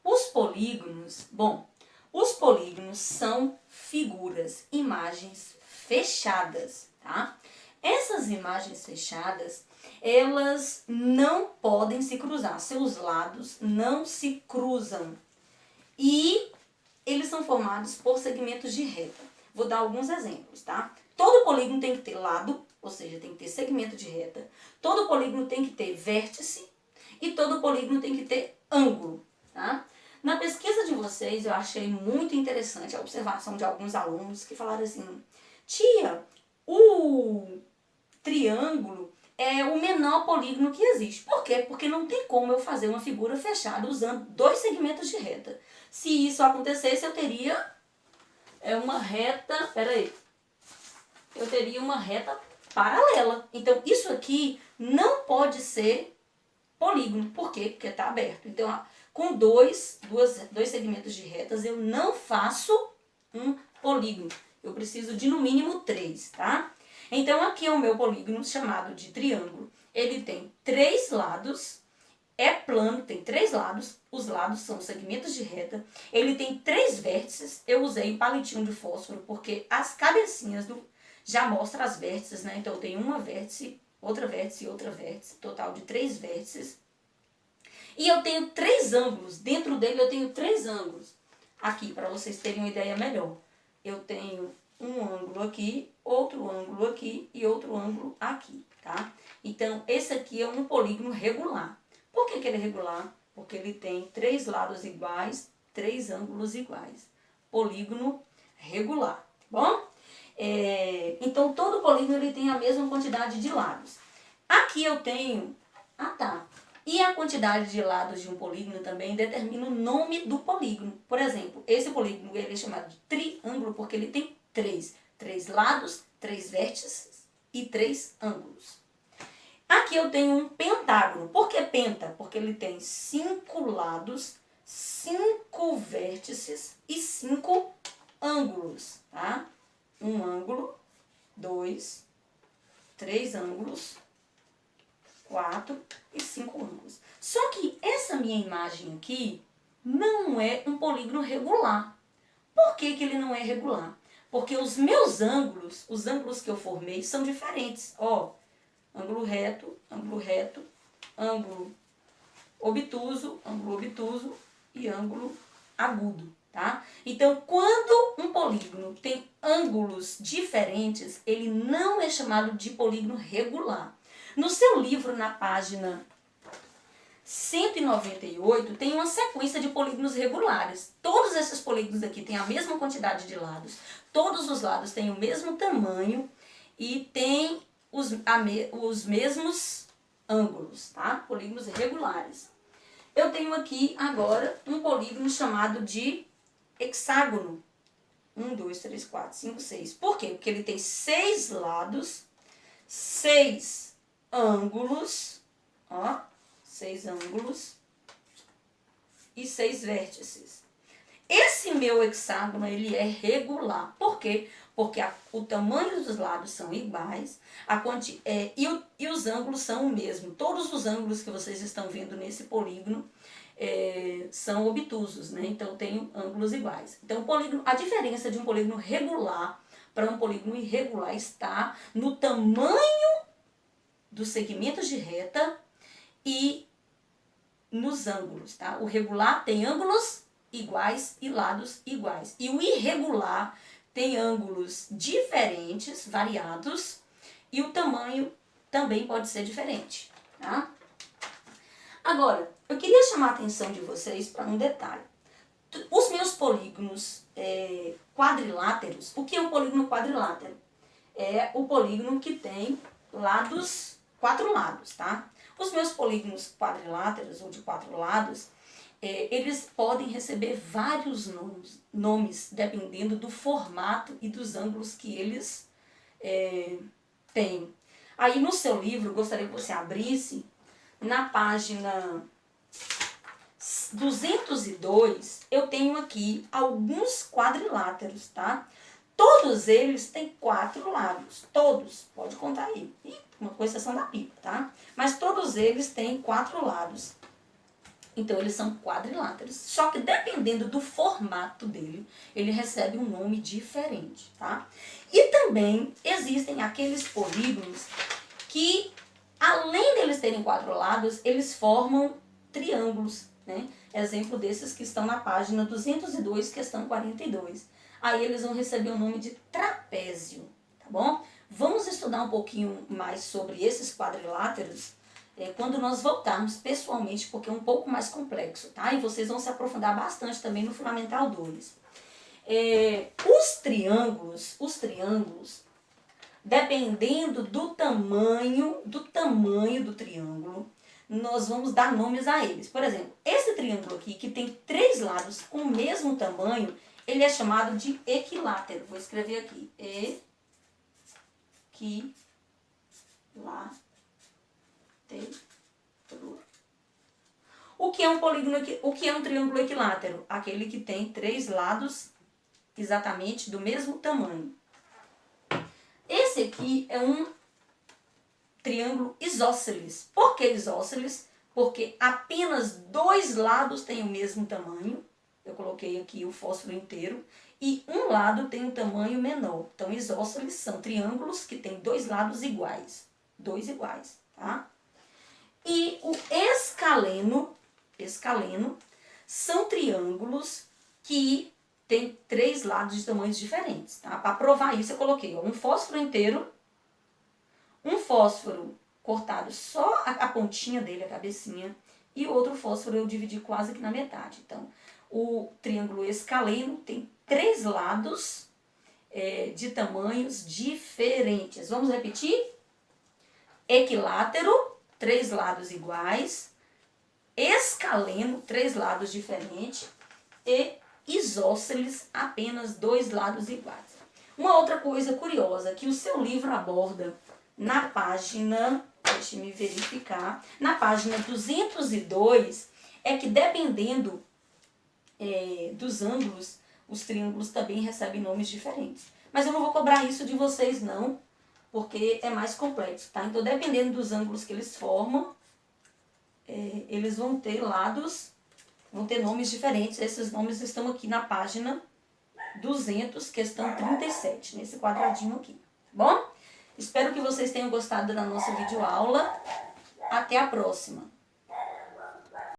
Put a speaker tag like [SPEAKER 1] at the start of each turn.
[SPEAKER 1] Os polígonos, bom, os polígonos são figuras, imagens fechadas, tá? Essas imagens fechadas, elas não podem se cruzar, seus lados não se cruzam. E eles são formados por segmentos de reta. Vou dar alguns exemplos, tá? Todo polígono tem que ter lado, ou seja, tem que ter segmento de reta. Todo polígono tem que ter vértice e todo polígono tem que ter ângulo, tá? Na pesquisa de vocês, eu achei muito interessante a observação de alguns alunos que falaram assim: tia, o triângulo é o menor polígono que existe. Por quê? Porque não tem como eu fazer uma figura fechada usando dois segmentos de reta. Se isso acontecesse, eu teria uma reta, eu teria uma reta paralela. Então, isso aqui não pode ser polígono. Por quê? Porque está aberto. Então, com dois segmentos de retas, eu não faço um polígono. Eu preciso de, no mínimo, 3, tá? Então, aqui é o meu polígono chamado de triângulo. Ele tem 3 lados, é plano, tem 3 lados. Os lados são segmentos de reta. Ele tem 3 vértices. Eu usei o palitinho de fósforo porque as cabecinhas já mostram as vértices, né? Então, eu tenho uma vértice, outra vértice e outra vértice. Total de 3 vértices. E eu tenho 3 ângulos. Dentro dele eu tenho 3 ângulos. Aqui, para vocês terem uma ideia melhor. Eu tenho um ângulo aqui, outro ângulo aqui e outro ângulo aqui, tá? Então, esse aqui é um polígono regular. Por que ele é regular? Porque ele tem 3 lados iguais, 3 ângulos iguais. Polígono regular, tá bom? Então, todo polígono ele tem a mesma quantidade de lados. Aqui eu tenho... E a quantidade de lados de um polígono também determina o nome do polígono. Por exemplo, esse polígono ele é chamado de triângulo porque ele tem 3 lados, 3 vértices e 3 ângulos. Aqui eu tenho um pentágono. Por que penta? Porque ele tem 5 lados, 5 vértices e 5 ângulos, tá? Um ângulo, 2, 3 ângulos, 4 e 5 ângulos. Só que essa minha imagem aqui não é um polígono regular. Por que ele não é regular? Porque os meus ângulos, os ângulos que eu formei, são diferentes. Ó, ângulo reto, ângulo obtuso e ângulo agudo, tá? Então, quando um polígono tem ângulos diferentes, ele não é chamado de polígono regular. No seu livro, na página 198, tem uma sequência de polígonos regulares. Todos esses polígonos aqui têm a mesma quantidade de lados, todos os lados têm o mesmo tamanho e têm os mesmos ângulos, tá? Polígonos regulares. Eu tenho aqui agora um polígono chamado de hexágono. 1, 2, 3, 4, 5, 6. Por quê? Porque ele tem 6 lados, 6 ângulos, ó, 6 ângulos e 6 vértices. Esse meu hexágono, ele é regular. Por quê? Porque o tamanho dos lados são iguais e os ângulos são o mesmo. Todos os ângulos que vocês estão vendo nesse polígono são obtusos, né? Então, eu tenho ângulos iguais. Então, a diferença de um polígono regular para um polígono irregular está no tamanho dos segmentos de reta e nos ângulos, tá? O regular tem ângulos iguais e lados iguais. E o irregular tem ângulos diferentes, variados, e o tamanho também pode ser diferente, tá? Agora, eu queria chamar a atenção de vocês para um detalhe. Os meus polígonos quadriláteros, o que é um polígono quadrilátero? É o polígono que tem lados, 4 lados, tá? Os meus polígonos quadriláteros, ou de 4 lados, eles podem receber vários nomes, dependendo do formato e dos ângulos que eles têm. Aí no seu livro, eu gostaria que você abrisse na página 202, eu tenho aqui alguns quadriláteros, tá? Todos eles têm 4 lados, todos, pode contar aí, com exceção da pipa, tá? Mas todos eles têm 4 lados. Então, eles são quadriláteros. Só que dependendo do formato dele, ele recebe um nome diferente, tá? E também existem aqueles polígonos que, além deles terem 4 lados, eles formam triângulos, né? Exemplo desses que estão na página 202, questão 42. Aí eles vão receber o nome de trapézio, tá bom? Vamos estudar um pouquinho mais sobre esses quadriláteros quando nós voltarmos pessoalmente, porque é um pouco mais complexo, tá? E vocês vão se aprofundar bastante também no Fundamental 2. Os triângulos, dependendo do tamanho do triângulo, nós vamos dar nomes a eles. Por exemplo, esse triângulo aqui, que tem 3 lados com o mesmo tamanho, ele é chamado de equilátero. Vou escrever aqui. Equilátero. O que é um polígono, o que é um triângulo equilátero? Aquele que tem 3 lados exatamente do mesmo tamanho. Esse aqui é um triângulo isósceles. Por que isósceles? Porque apenas 2 lados têm o mesmo tamanho. Eu coloquei aqui o fósforo inteiro. E um lado tem um tamanho menor. Então, isósceles são triângulos que têm 2 lados iguais. 2 iguais, tá? E o escaleno são triângulos que têm 3 lados de tamanhos diferentes, tá? Para provar isso, eu coloquei um fósforo inteiro, um fósforo cortado só a pontinha dele, a cabecinha, e outro fósforo eu dividi quase que na metade. Então, o triângulo escaleno tem 3 lados de tamanhos diferentes. Vamos repetir? Equilátero, 3 lados iguais. Escaleno, 3 lados diferentes. E isósceles, apenas 2 lados iguais. Uma outra coisa curiosa que o seu livro aborda na página, deixe-me verificar, na página 202, é que dependendo dos ângulos, os triângulos também recebem nomes diferentes. Mas eu não vou cobrar isso de vocês não, porque é mais complexo, tá? Então, dependendo dos ângulos que eles formam, eles vão ter lados, vão ter nomes diferentes. Esses nomes estão aqui na página 200, questão 37, nesse quadradinho aqui, tá bom? Espero que vocês tenham gostado da nossa videoaula. Até a próxima!